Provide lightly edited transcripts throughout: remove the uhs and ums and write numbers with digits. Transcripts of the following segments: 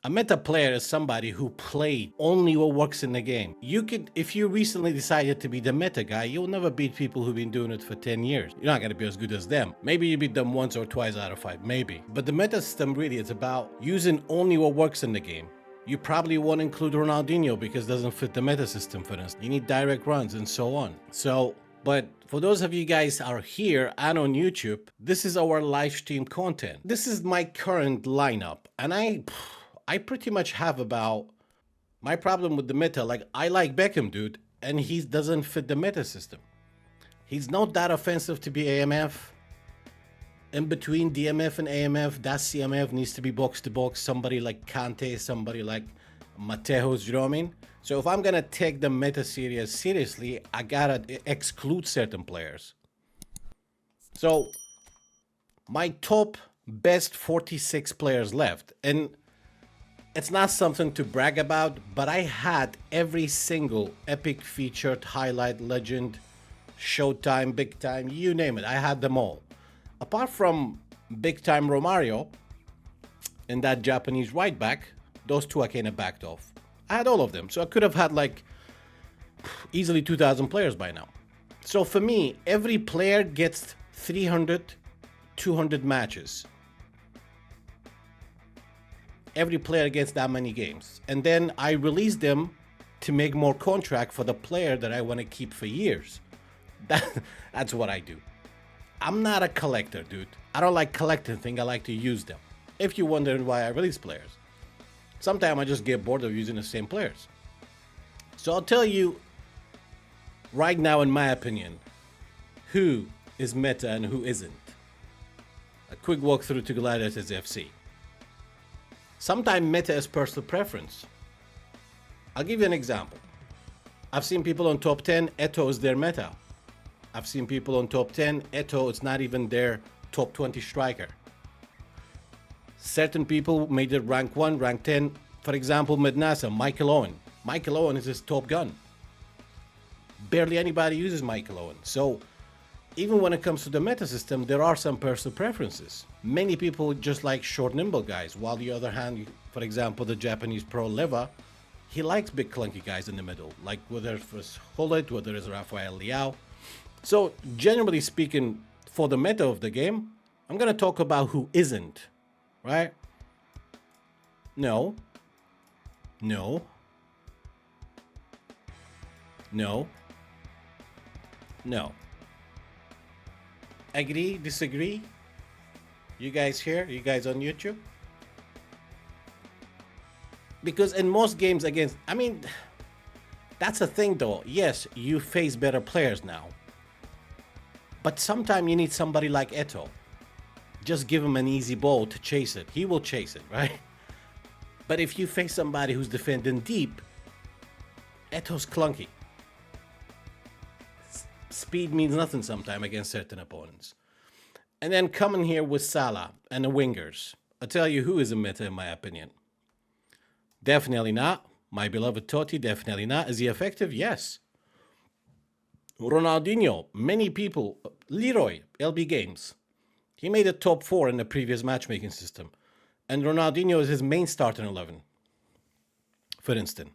A meta player is somebody who played only what works in the game. You could, if you recently decided to be the meta guy, you'll never beat people who've been doing it for 10 years. You're not gonna be as good as them. Maybe you beat them once or twice out of 5, maybe. But the meta system really is about using only what works in the game. You probably won't include Ronaldinho because it doesn't fit the meta system, for instance. You need direct runs and so on. But for those of you guys are here and on YouTube, this is our live stream content. This is my current lineup, and I pretty much have about my problem with the meta. Like, I like Beckham, dude, and he doesn't fit the meta system. He's not that offensive to be AMF. In between DMF and AMF, that CMF needs to be box to box. Somebody like Kante, somebody like Matejos, you know what I mean? So if I'm gonna take the meta series seriously, I gotta exclude certain players. So my top best 46 players left, and it's not something to brag about, but I had every single epic, featured, highlight, legend, showtime, big time, you name it. I had them all. Apart from big time Romario and that Japanese right back, those two I kind of backed off. I had all of them, so I could have had like easily 2,000 players by now. So for me, every player gets 300, 200 matches. Every player gets that many games. And then I release them to make more contract for the player that I want to keep for years. That's what I do. I'm not a collector, dude. I don't like collecting things. I like to use them. If you're wondering why I release players. Sometimes I just get bored of using the same players. So I'll tell you right now, in my opinion, who is meta and who isn't. A quick walkthrough to Gladiators FC. Sometimes meta is personal preference. I'll give you an example. I've seen people on top 10, Eto'o is their meta. I've seen people on top 10, Eto'o is not even their top 20 striker. Certain people made it rank 1, rank 10. For example, Mednasa, Michael Owen. Michael Owen is his top gun. Barely anybody uses Michael Owen. So even when it comes to the meta system, there are some personal preferences. Many people just like short, nimble guys, while the other hand, for example, the Japanese pro Leva, he likes big, clunky guys in the middle, like whether it's Hullet, whether it's Rafael Leao. So generally speaking, for the meta of the game, I'm going to talk about who isn't, right? No. No. No. No. Agree? Disagree? You guys here? You guys on YouTube? Because in most games against, I mean, that's the thing though. Yes, you face better players now. But sometimes you need somebody like Eto'o. Just give him an easy ball to chase it. He will chase it, right? But if you face somebody who's defending deep, Eto'o's clunky. Speed means nothing sometimes against certain opponents. And then coming here with Salah and the wingers. I'll tell you who is a meta in my opinion. Definitely not. My beloved Totti, definitely not. Is he effective? Yes. Ronaldinho, many people. Leroy, LB Games. He made a top 4 in the previous matchmaking system. And Ronaldinho is his main starting 11. For instance.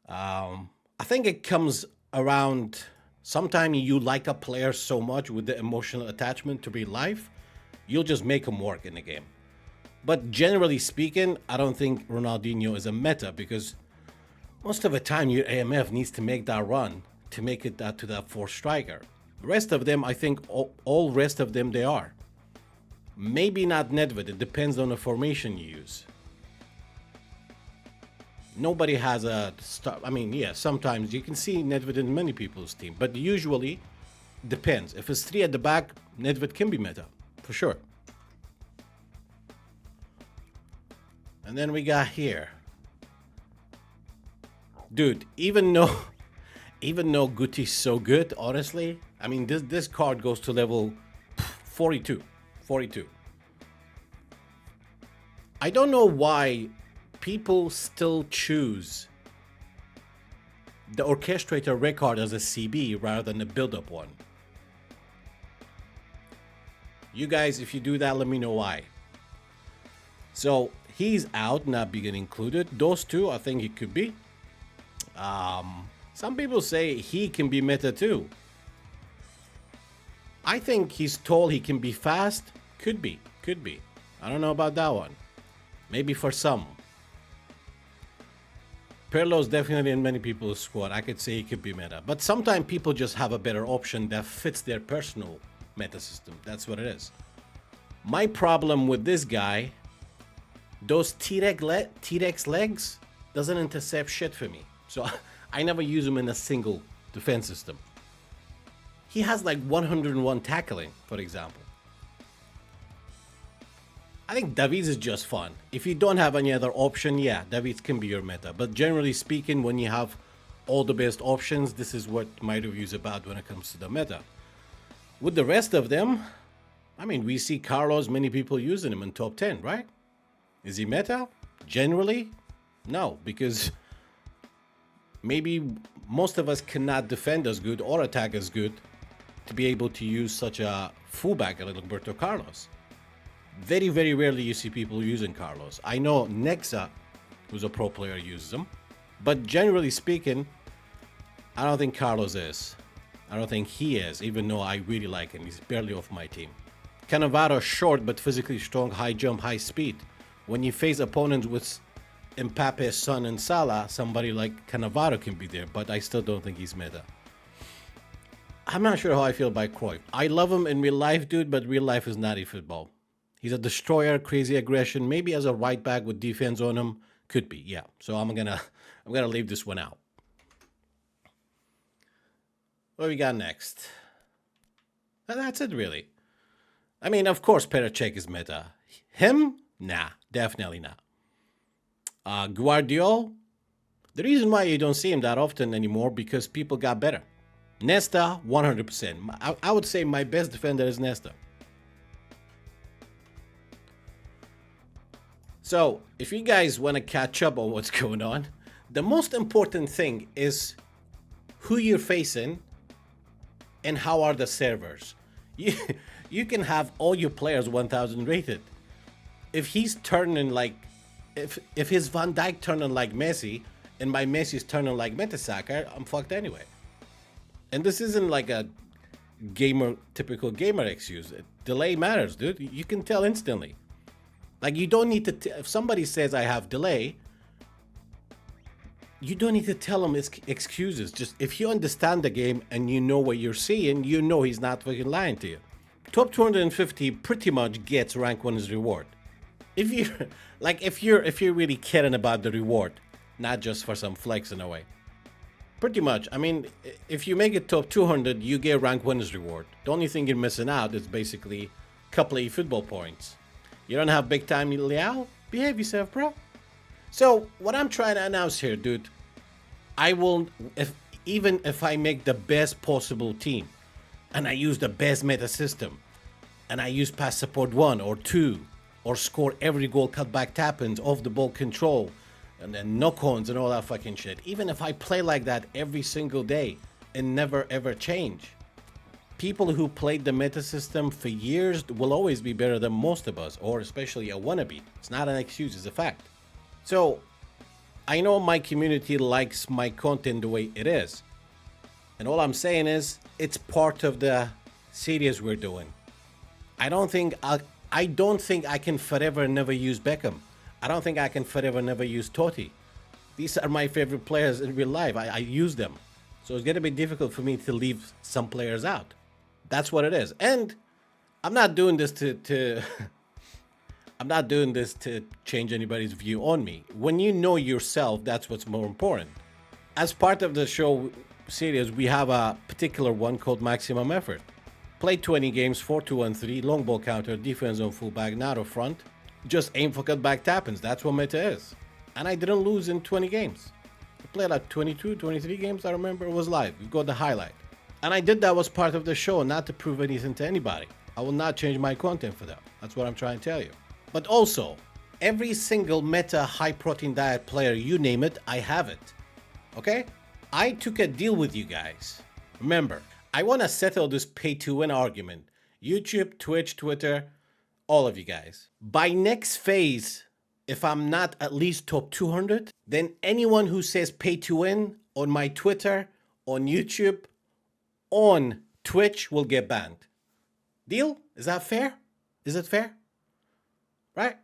I think it comes around, sometimes you like a player so much with the emotional attachment to real life, you'll just make him work in the game. But generally speaking, I don't think Ronaldinho is a meta because most of the time your AMF needs to make that run to make it to that 4th striker. The rest of them, I think all rest of them they are. Maybe not Nedved, it depends on the formation you use. Nobody has a start. I mean, yeah, sometimes you can see Nedved in many people's team, but usually depends. If it's 3 at the back, Nedved can be meta, for sure. And then we got here. Dude, even though Guti's so good, honestly, I mean, this card goes to level 42. 42. I don't know why people still choose the orchestrator record as a CB rather than the build-up one. You guys, if you do that, let me know why. So he's out, not being included. Those two, I think it could be. Some people say he can be meta too. I think he's tall, he can be fast. Could be. I don't know about that one. Maybe for some. Pirlo's definitely in many people's squad. I could say he could be meta. But sometimes people just have a better option that fits their personal meta system. That's what it is. My problem with this guy, those T-Rex legs doesn't intercept shit for me. So I never use him in a single defense system. He has like 101 tackling, for example. I think Davies is just fun. If you don't have any other option, yeah, Davies can be your meta. But generally speaking, when you have all the best options, this is what my review is about when it comes to the meta. With the rest of them, I mean, we see Carlos, many people using him in top 10, right? Is he meta? Generally, no, because maybe most of us cannot defend as good or attack as good to be able to use such a fullback like Roberto Carlos. Very, very rarely you see people using Carlos. I know Nexa, who's a pro player, uses him. But generally speaking, I don't think Carlos is. I don't think he is, even though I really like him. He's barely off my team. Cannavaro, short but physically strong, high jump, high speed. When you face opponents with Mbappe, Son, and Salah, somebody like Cannavaro can be there, but I still don't think he's meta. I'm not sure how I feel about Cruyff. I love him in real life, dude, but real life is not eFootball. He's a destroyer, crazy aggression. Maybe as a right back with defense on him, could be, yeah. So I'm gonna leave this one out. What we got next? And that's it, really. I mean, of course, Pericek is meta. Him? Nah, definitely not. Guardiola? The reason why you don't see him that often anymore because people got better. Nesta, 100%. I would say my best defender is Nesta. So, if you guys want to catch up on what's going on, the most important thing is who you're facing and how are the servers. You can have all your players 1000 rated. If he's turning like, if his Van Dijk turning like Messi and my Messi's turning like Mertesacker, I'm fucked anyway. And this isn't like a typical gamer excuse. Delay matters, dude. You can tell instantly. Like, you don't need to, if somebody says I have delay, you don't need to tell them excuses. Just, if you understand the game and you know what you're seeing, you know he's not fucking lying to you. Top 250 pretty much gets rank 1's reward. If you're, like, if you're really caring about the reward, not just for some flex in a way. Pretty much. I mean, if you make it top 200, you get rank 1's reward. The only thing you're missing out is basically a couple of football points. You don't have big time Liao? Behave yourself, bro. So, what I'm trying to announce here, dude, I will, even if I make the best possible team, and I use the best meta system, and I use pass support 1 or 2, or score every goal, cutback tap-ins, off the ball control, and then knock-ons and all that fucking shit. Even if I play like that every single day and never ever change, people who played the meta system for years will always be better than most of us, or especially a wannabe. It's not an excuse, it's a fact. So, I know my community likes my content the way it is. And all I'm saying is, it's part of the series we're doing. I don't think I can forever never use Beckham. I don't think I can forever never use Totti. These are my favorite players in real life. I use them. So it's going to be difficult for me to leave some players out. That's what it is. And I'm not doing this to I'm not doing this to change anybody's view on me. When you know yourself, that's what's more important. As part of the show series, we have a particular one called Maximum Effort. Play 20 games, 4-2-1-3, long ball counter, defense on fullback, not up front. Just aim for cutback tap-ins. That's what meta is. And I didn't lose in 20 games. I played like 22, 23 games, I remember. It was live. We got the highlight. And I did that as part of the show, not to prove anything to anybody. I will not change my content for that. That's what I'm trying to tell you. But also, every single meta high protein diet player, you name it, I have it. Okay? I took a deal with you guys. Remember, I want to settle this pay to win argument. YouTube, Twitch, Twitter, all of you guys. By next phase if I'm not at least top 200, then anyone who says pay to win on my Twitter, on YouTube, on Twitch will get banned. Deal? Is that fair? Is it fair? Right?